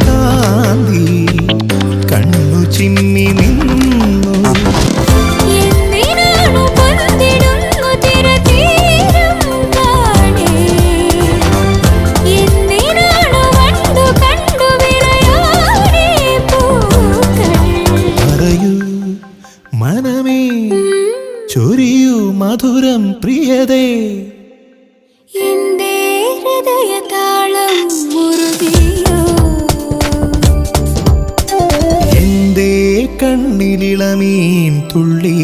കാന്തി കണ്ണു ചിമ്മി നിന്നു. പറയൂ മനമേ, ചൊരിയൂ മധുരം പ്രിയതേ. എന്റെ ഹൃദയതാളം മുറുകിയോ, എന്റെ കണ്ണിലിളമീൻ തുള്ളി